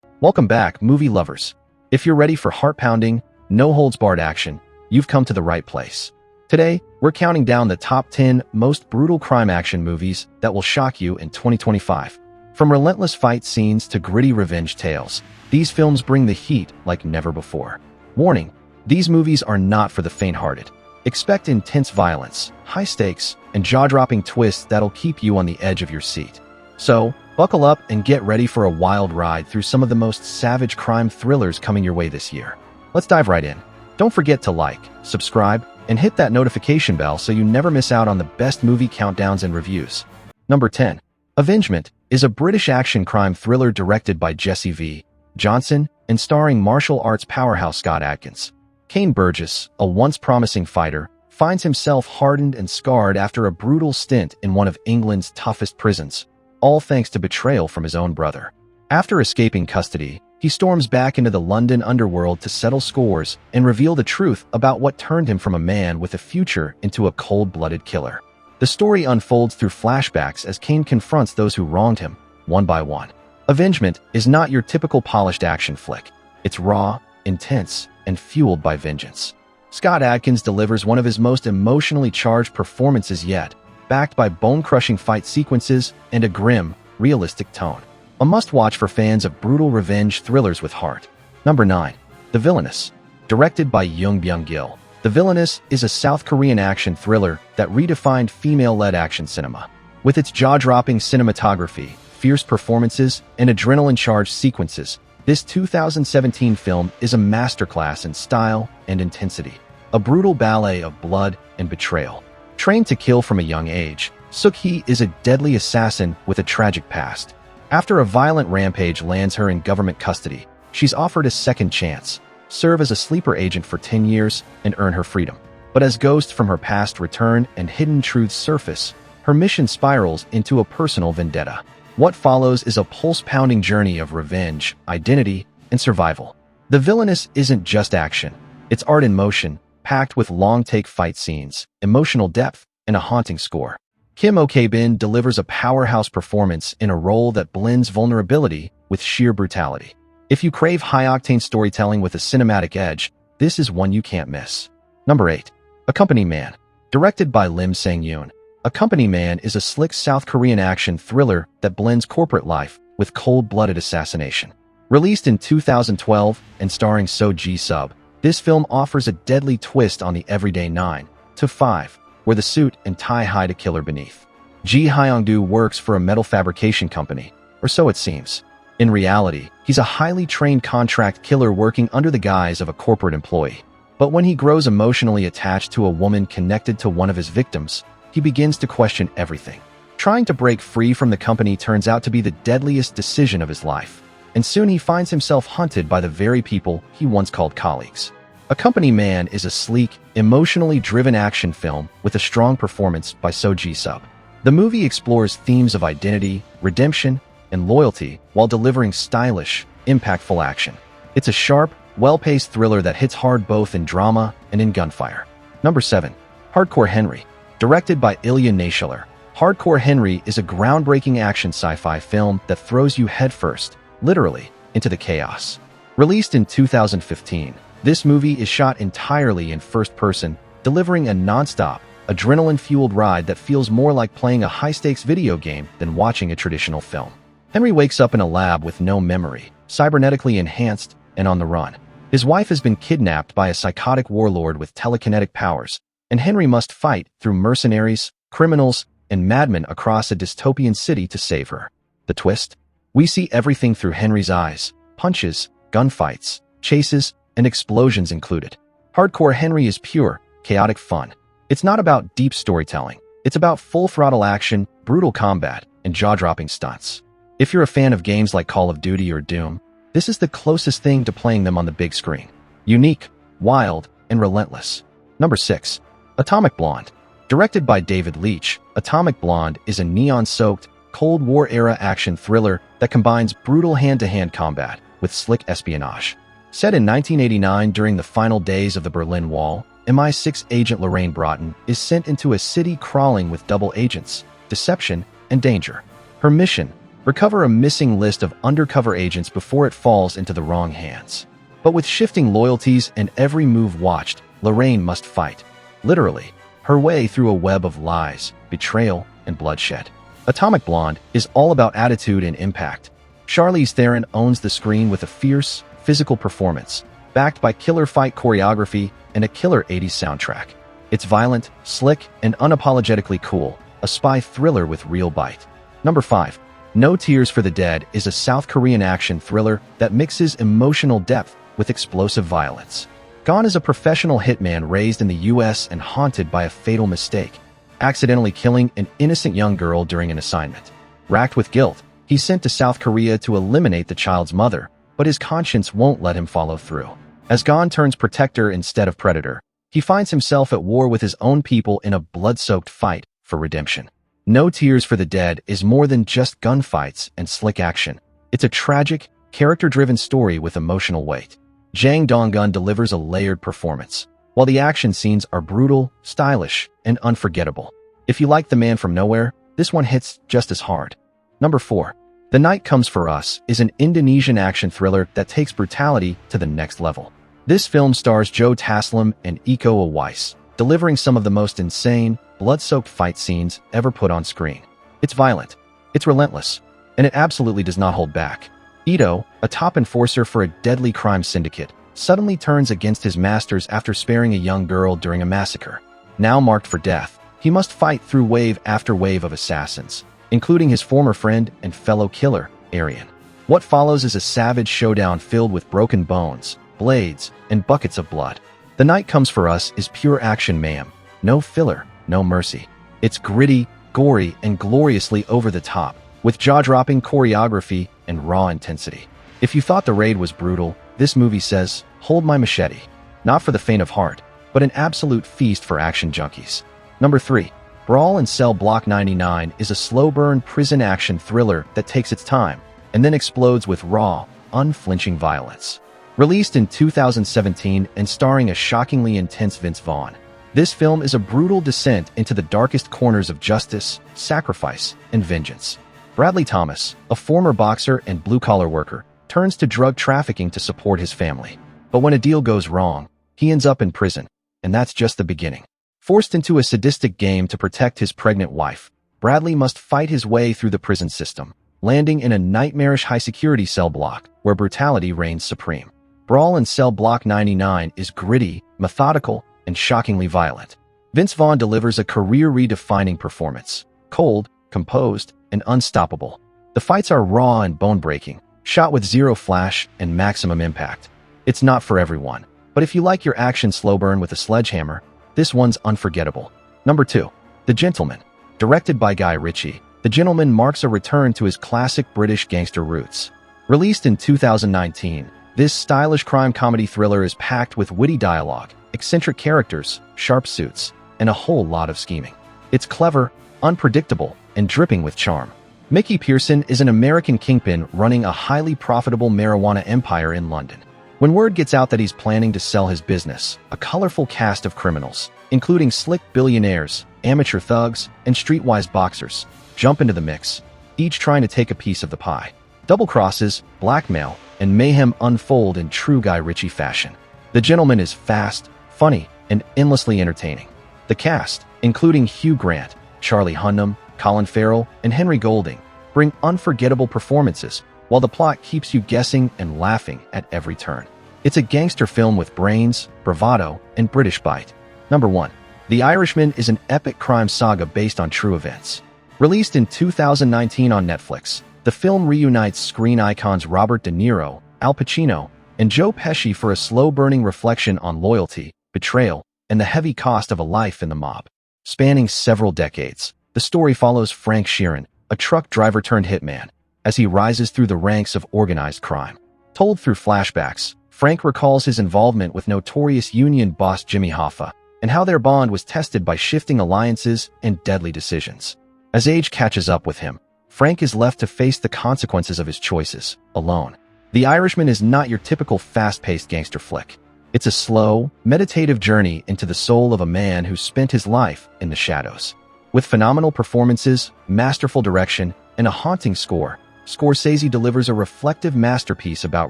Welcome back, movie lovers. If you're ready for heart-pounding, no-holds-barred action, you've come to the right place. Today, we're counting down the top 10 most brutal crime action movies that will shock you in 2025. From relentless fight scenes to gritty revenge tales, these films bring the heat like never before. Warning, these movies are not for the faint-hearted. Expect intense violence, high stakes, and jaw-dropping twists that'll keep you on the edge of your seat. So, buckle up and get ready for a wild ride through some of the most savage crime thrillers coming your way this year. Let's dive right in. Don't forget to like, subscribe, and hit that notification bell so you never miss out on the best movie countdowns and reviews. Number 10. Avengement is a British action crime thriller directed by Jesse V. Johnson and starring martial arts powerhouse Scott Adkins. Kane Burgess, a once promising fighter, finds himself hardened and scarred after a brutal stint in one of England's toughest prisons, all thanks to betrayal from his own brother. After escaping custody, he storms back into the London underworld to settle scores and reveal the truth about what turned him from a man with a future into a cold-blooded killer. The story unfolds through flashbacks as Kane confronts those who wronged him, one by one. Avengement is not your typical polished action flick. It's raw, intense, and fueled by vengeance. Scott Adkins delivers one of his most emotionally charged performances yet, backed by bone-crushing fight sequences and a grim, realistic tone. A must-watch for fans of brutal revenge thrillers with heart. Number 9. The Villainess. Directed by Yoon Byung-gil, The Villainess is a South Korean action thriller that redefined female-led action cinema. With its jaw-dropping cinematography, fierce performances, and adrenaline-charged sequences, this 2017 film is a masterclass in style and intensity. A brutal ballet of blood and betrayal. Trained to kill from a young age, Suk-hee is a deadly assassin with a tragic past. After a violent rampage lands her in government custody, she's offered a second chance, serve as a sleeper agent for 10 years, and earn her freedom. But as ghosts from her past return and hidden truths surface, her mission spirals into a personal vendetta. What follows is a pulse-pounding journey of revenge, identity, and survival. The Villainess isn't just action. It's art in motion, packed with long-take fight scenes, emotional depth, and a haunting score. Kim Ok-bin delivers a powerhouse performance in a role that blends vulnerability with sheer brutality. If you crave high-octane storytelling with a cinematic edge, this is one you can't miss. Number 8. A Company Man. Directed by Lim Sang-yoon, A Company Man is a slick South Korean action thriller that blends corporate life with cold-blooded assassination. Released in 2012 and starring So Ji-sub, this film offers a deadly twist on the everyday 9 to 5, where the suit and tie hide a killer beneath. Ji Hyung-do works for a metal fabrication company, or so it seems. In reality, he's a highly trained contract killer working under the guise of a corporate employee. But when he grows emotionally attached to a woman connected to one of his victims, he begins to question everything. Trying to break free from the company turns out to be the deadliest decision of his life, and soon he finds himself hunted by the very people he once called colleagues. A Company Man is a sleek, emotionally driven action film with a strong performance by So Ji-sub. The movie explores themes of identity, redemption, and loyalty while delivering stylish, impactful action. It's a sharp, well-paced thriller that hits hard both in drama and in gunfire. Number 7. Hardcore Henry. Directed by Ilya Naishuller, Hardcore Henry is a groundbreaking action sci-fi film that throws you headfirst, literally, into the chaos. Released in 2015, this movie is shot entirely in first person, delivering a non-stop, adrenaline-fueled ride that feels more like playing a high-stakes video game than watching a traditional film. Henry wakes up in a lab with no memory, cybernetically enhanced, and on the run. His wife has been kidnapped by a psychotic warlord with telekinetic powers, and Henry must fight through mercenaries, criminals, and madmen across a dystopian city to save her. The twist? We see everything through Henry's eyes: punches, gunfights, chases, and explosions included. Hardcore Henry is pure, chaotic fun. It's not about deep storytelling. It's about full-throttle action, brutal combat, and jaw-dropping stunts. If you're a fan of games like Call of Duty or Doom, this is the closest thing to playing them on the big screen. Unique, wild, and relentless. Number 6. Atomic Blonde. Directed by David Leitch, Atomic Blonde is a neon-soaked, Cold War-era action thriller that combines brutal hand-to-hand combat with slick espionage. Set in 1989 during the final days of the Berlin Wall, MI6 agent Lorraine Broughton is sent into a city crawling with double agents, deception, and danger. Her mission, recover a missing list of undercover agents before it falls into the wrong hands. But with shifting loyalties and every move watched, Lorraine must fight, literally, her way through a web of lies, betrayal, and bloodshed. Atomic Blonde is all about attitude and impact. Charlize Theron owns the screen with a fierce, physical performance, backed by killer fight choreography and a killer 80s soundtrack. It's violent, slick, and unapologetically cool, a spy thriller with real bite. Number 5. No Tears for the Dead is a South Korean action thriller that mixes emotional depth with explosive violence. Gon is a professional hitman raised in the US and haunted by a fatal mistake, accidentally killing an innocent young girl during an assignment. Racked with guilt, he's sent to South Korea to eliminate the child's mother, but his conscience won't let him follow through. As Gon turns protector instead of predator, he finds himself at war with his own people in a blood-soaked fight for redemption. No Tears for the Dead is more than just gunfights and slick action. It's a tragic, character-driven story with emotional weight. Jang Dong-gun delivers a layered performance, while the action scenes are brutal, stylish, and unforgettable. If you like The Man from Nowhere, this one hits just as hard. Number 4. The Night Comes for Us is an Indonesian action thriller that takes brutality to the next level. This film stars Joe Taslim and Iko Uwais, delivering some of the most insane, blood-soaked fight scenes ever put on screen. It's violent, it's relentless, and it absolutely does not hold back. Ito, a top enforcer for a deadly crime syndicate, suddenly turns against his masters after sparing a young girl during a massacre. Now marked for death, he must fight through wave after wave of assassins, including his former friend and fellow killer, Aryan. What follows is a savage showdown filled with broken bones, blades, and buckets of blood. The Night Comes for Us is pure action, ma'am. No filler, no mercy. It's gritty, gory, and gloriously over the top, with jaw-dropping choreography and raw intensity. If you thought The Raid was brutal, this movie says, hold my machete. Not for the faint of heart, but an absolute feast for action junkies. Number 3. Brawl in Cell Block 99 is a slow-burn prison action thriller that takes its time, and then explodes with raw, unflinching violence. Released in 2017 and starring a shockingly intense Vince Vaughn, this film is a brutal descent into the darkest corners of justice, sacrifice, and vengeance. Bradley Thomas, a former boxer and blue-collar worker, turns to drug trafficking to support his family. But when a deal goes wrong, he ends up in prison, and that's just the beginning. Forced into a sadistic game to protect his pregnant wife, Bradley must fight his way through the prison system, landing in a nightmarish high-security cell block where brutality reigns supreme. Brawl in Cell Block 99 is gritty, methodical, and shockingly violent. Vince Vaughn delivers a career-redefining performance, cold, composed, and unstoppable. The fights are raw and bone-breaking, shot with zero flash and maximum impact. It's not for everyone, but if you like your action slow burn with a sledgehammer, this one's unforgettable. Number 2. The Gentleman. Directed by Guy Ritchie, The Gentleman marks a return to his classic British gangster roots. Released in 2019, this stylish crime comedy thriller is packed with witty dialogue, eccentric characters, sharp suits, and a whole lot of scheming. It's clever, unpredictable, and dripping with charm. Mickey Pearson is an American kingpin running a highly profitable marijuana empire in London. When word gets out that he's planning to sell his business, a colorful cast of criminals, including slick billionaires, amateur thugs, and streetwise boxers, jump into the mix, each trying to take a piece of the pie. Double crosses, blackmail, and mayhem unfold in true Guy Ritchie fashion. The Gentleman is fast, funny, and endlessly entertaining. The cast, including Hugh Grant, Charlie Hunnam, Colin Farrell, and Henry Golding, bring unforgettable performances, while the plot keeps you guessing and laughing at every turn. It's a gangster film with brains, bravado, and British bite. Number 1. The Irishman is an epic crime saga based on true events. Released in 2019 on Netflix, the film reunites screen icons Robert De Niro, Al Pacino, and Joe Pesci for a slow-burning reflection on loyalty, betrayal, and the heavy cost of a life in the mob. Spanning several decades, the story follows Frank Sheeran, a truck driver turned hitman, as he rises through the ranks of organized crime. Told through flashbacks, Frank recalls his involvement with notorious union boss Jimmy Hoffa, and how their bond was tested by shifting alliances and deadly decisions. As age catches up with him, Frank is left to face the consequences of his choices, alone. The Irishman is not your typical fast-paced gangster flick. It's a slow, meditative journey into the soul of a man who spent his life in the shadows. With phenomenal performances, masterful direction, and a haunting score, Scorsese delivers a reflective masterpiece about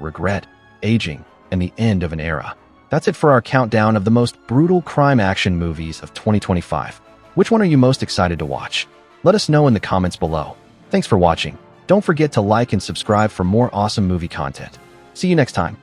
regret, aging, and the end of an era. That's it for our countdown of the most brutal crime action movies of 2025. Which one are you most excited to watch? Let us know in the comments below. Thanks for watching. Don't forget to like and subscribe for more awesome movie content. See you next time.